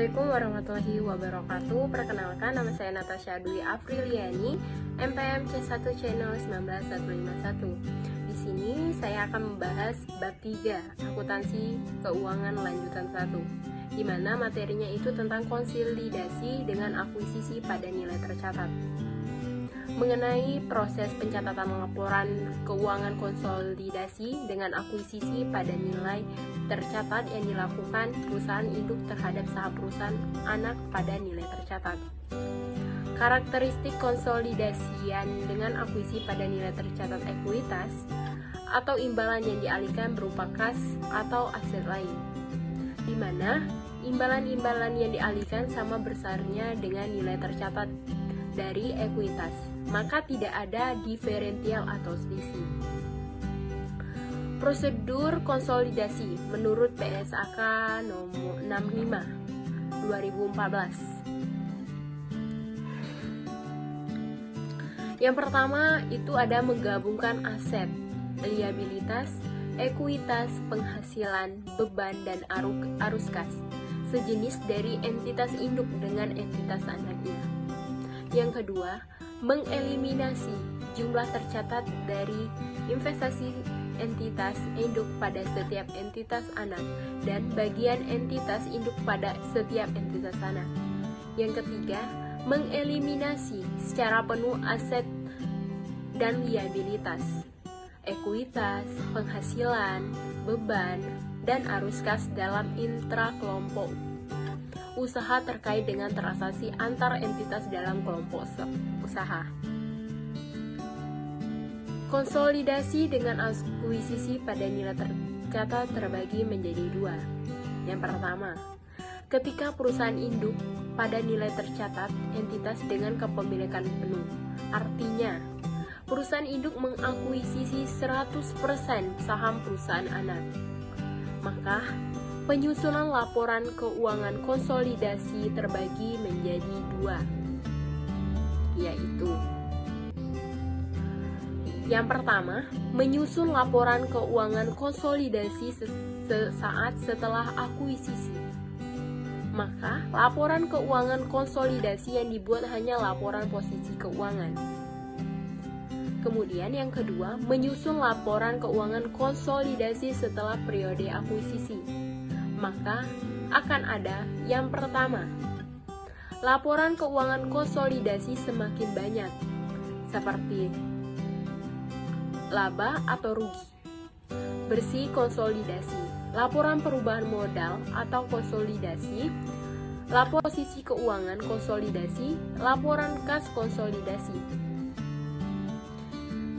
Assalamualaikum warahmatullahi wabarakatuh. Perkenalkan, nama saya Natasha Dwi Apriliani, MPM C1 Channel 19151. Di sini saya akan membahas bab 3, akuntansi keuangan lanjutan 1, di mana materinya itu tentang konsolidasi dengan akuisisi pada nilai tercatat. Mengenai proses pencatatan laporan keuangan konsolidasi dengan akuisisi pada nilai tercatat yang dilakukan perusahaan induk terhadap saham perusahaan anak pada nilai tercatat. Karakteristik konsolidasian dengan akuisisi pada nilai tercatat ekuitas atau imbalan yang dialihkan berupa kas atau aset lain, di mana imbalan-imbalan yang dialihkan sama besarnya dengan nilai tercatat dari ekuitas, maka tidak ada diferensial atau selisih. Prosedur konsolidasi menurut PSAK nomor 65 2014. Yang pertama itu ada menggabungkan aset, liabilitas, ekuitas, penghasilan, beban, dan arus kas sejenis dari entitas induk dengan entitas anaknya. Yang kedua, mengeliminasi jumlah tercatat dari investasi entitas induk pada setiap entitas anak dan bagian entitas induk pada setiap entitas anak. Yang ketiga, mengeliminasi secara penuh aset dan liabilitas, ekuitas, penghasilan, beban, dan arus kas dalam intra-kelompok usaha terkait dengan transaksi antar entitas dalam kelompok usaha. Konsolidasi dengan akuisisi pada nilai tercatat terbagi menjadi dua. Yang pertama, ketika perusahaan induk pada nilai tercatat entitas dengan kepemilikan penuh. Artinya, perusahaan induk mengakuisisi 100% saham perusahaan anak. Maka, penyusunan laporan keuangan konsolidasi terbagi menjadi dua, yaitu yang pertama, menyusun laporan keuangan konsolidasi sesaat setelah akuisisi. Maka, laporan keuangan konsolidasi yang dibuat hanya laporan posisi keuangan. Kemudian yang kedua, menyusun laporan keuangan konsolidasi setelah periode akuisisi. Maka akan ada yang pertama, laporan keuangan konsolidasi semakin banyak, seperti laba atau rugi, bersih konsolidasi, laporan perubahan modal atau konsolidasi, laporan posisi keuangan konsolidasi, laporan kas konsolidasi.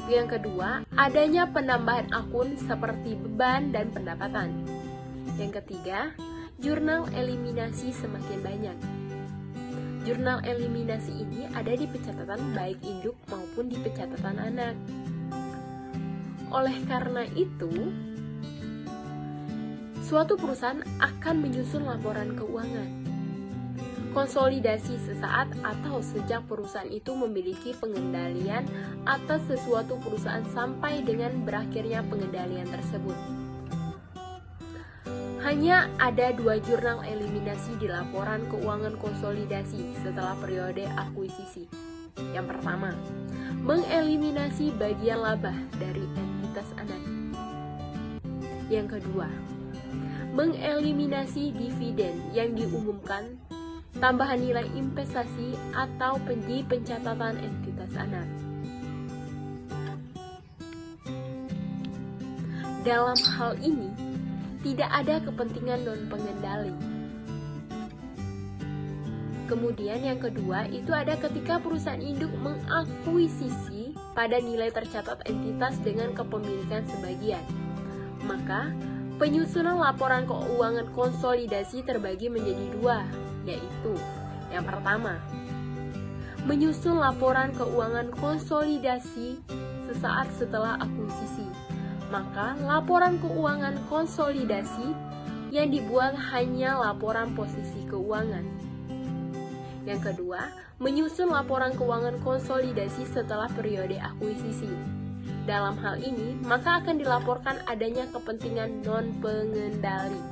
Yang kedua, adanya penambahan akun seperti beban dan pendapatan. Yang ketiga, jurnal eliminasi semakin banyak. Jurnal eliminasi ini ada di pencatatan baik induk maupun di pencatatan anak. Oleh karena itu, suatu perusahaan akan menyusun laporan keuangan konsolidasi sesaat atau sejak perusahaan itu memiliki pengendalian atas sesuatu perusahaan sampai dengan berakhirnya pengendalian tersebut. Hanya ada dua jurnal eliminasi di laporan keuangan konsolidasi setelah periode akuisisi. Yang pertama, mengeliminasi bagian laba dari entitas anak. Yang kedua, mengeliminasi dividen yang diumumkan tambahan nilai investasi atau di pencatatan entitas anak. Dalam hal ini, tidak ada kepentingan non-pengendali. Kemudian yang kedua, itu ada ketika perusahaan induk mengakuisisi pada nilai tercatat entitas dengan kepemilikan sebagian. Maka, penyusunan laporan keuangan konsolidasi terbagi menjadi dua, yaitu yang pertama, menyusun laporan keuangan konsolidasi sesaat setelah akuisisi. Maka laporan keuangan konsolidasi yang dibuat hanya laporan posisi keuangan. Yang kedua, menyusun laporan keuangan konsolidasi setelah periode akuisisi. Dalam hal ini, maka akan dilaporkan adanya kepentingan non-pengendali.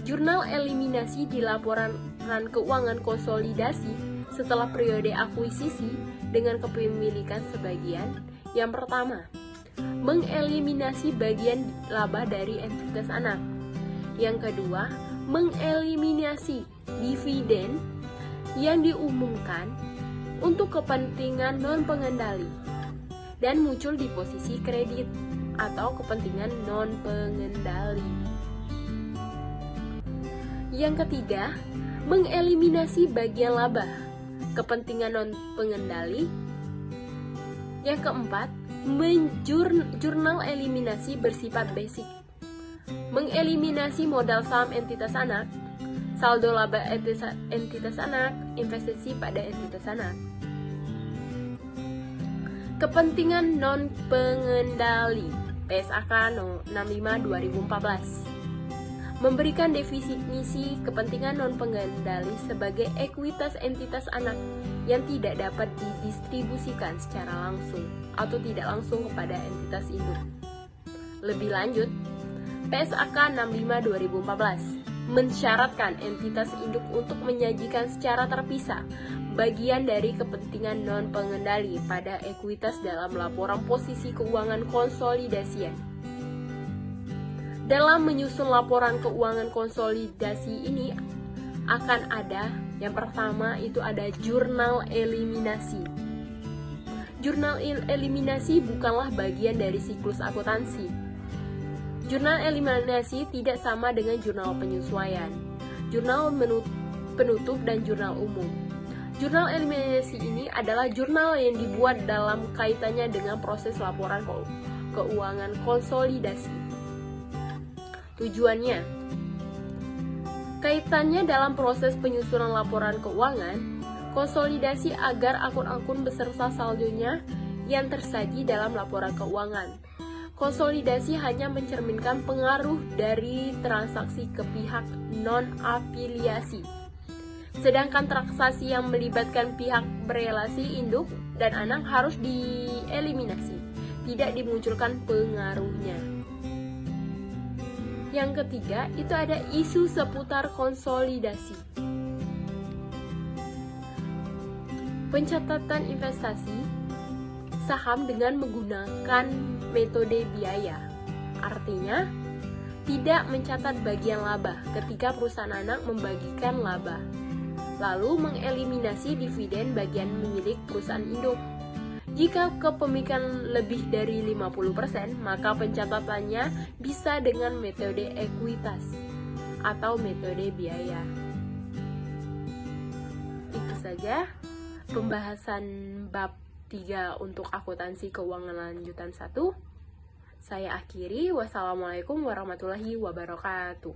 Jurnal eliminasi di laporan keuangan konsolidasi setelah periode akuisisi dengan kepemilikan sebagian. Yang pertama, mengeliminasi bagian laba dari entitas anak. Yang kedua, mengeliminasi dividen yang diumumkan untuk kepentingan non-pengendali dan muncul di posisi kredit atau kepentingan non-pengendali. Yang ketiga, mengeliminasi bagian laba, kepentingan non-pengendali. Yang keempat, jurnal eliminasi bersifat basic, mengeliminasi modal saham entitas anak, saldo laba entitas anak, investasi pada entitas anak. Kepentingan non-pengendali PSAK 65/2014 memberikan definisi kepentingan non-pengendali sebagai ekuitas entitas anak yang tidak dapat didistribusikan secara langsung atau tidak langsung kepada entitas induk. Lebih lanjut, PSAK 65/2014 mensyaratkan entitas induk untuk menyajikan secara terpisah bagian dari kepentingan non-pengendali pada ekuitas dalam laporan posisi keuangan konsolidasian. Dalam menyusun laporan keuangan konsolidasi ini akan ada, yang pertama itu ada jurnal eliminasi. Jurnal eliminasi bukanlah bagian dari siklus akuntansi. Jurnal eliminasi tidak sama dengan jurnal penyesuaian, jurnal penutup, dan jurnal umum. Jurnal eliminasi ini adalah jurnal yang dibuat dalam kaitannya dengan proses laporan keuangan konsolidasi. Tujuannya, kaitannya dalam proses penyusunan laporan keuangan konsolidasi agar akun-akun beserta saldonya yang tersaji dalam laporan keuangan. Konsolidasi hanya mencerminkan pengaruh dari transaksi ke pihak non-afiliasi. Sedangkan transaksi yang melibatkan pihak berelasi induk dan anak harus dieliminasi, tidak dimunculkan pengaruhnya. Yang ketiga, itu ada isu seputar konsolidasi. Pencatatan investasi saham dengan menggunakan metode biaya. Artinya, tidak mencatat bagian laba ketika perusahaan anak membagikan laba, lalu mengeliminasi dividen bagian milik perusahaan induk. Jika kepemilikan lebih dari 50%, maka pencatatannya bisa dengan metode ekuitas atau metode biaya. Itu saja pembahasan bab 3 untuk akuntansi keuangan lanjutan 1. Saya akhiri. Wassalamualaikum warahmatullahi wabarakatuh.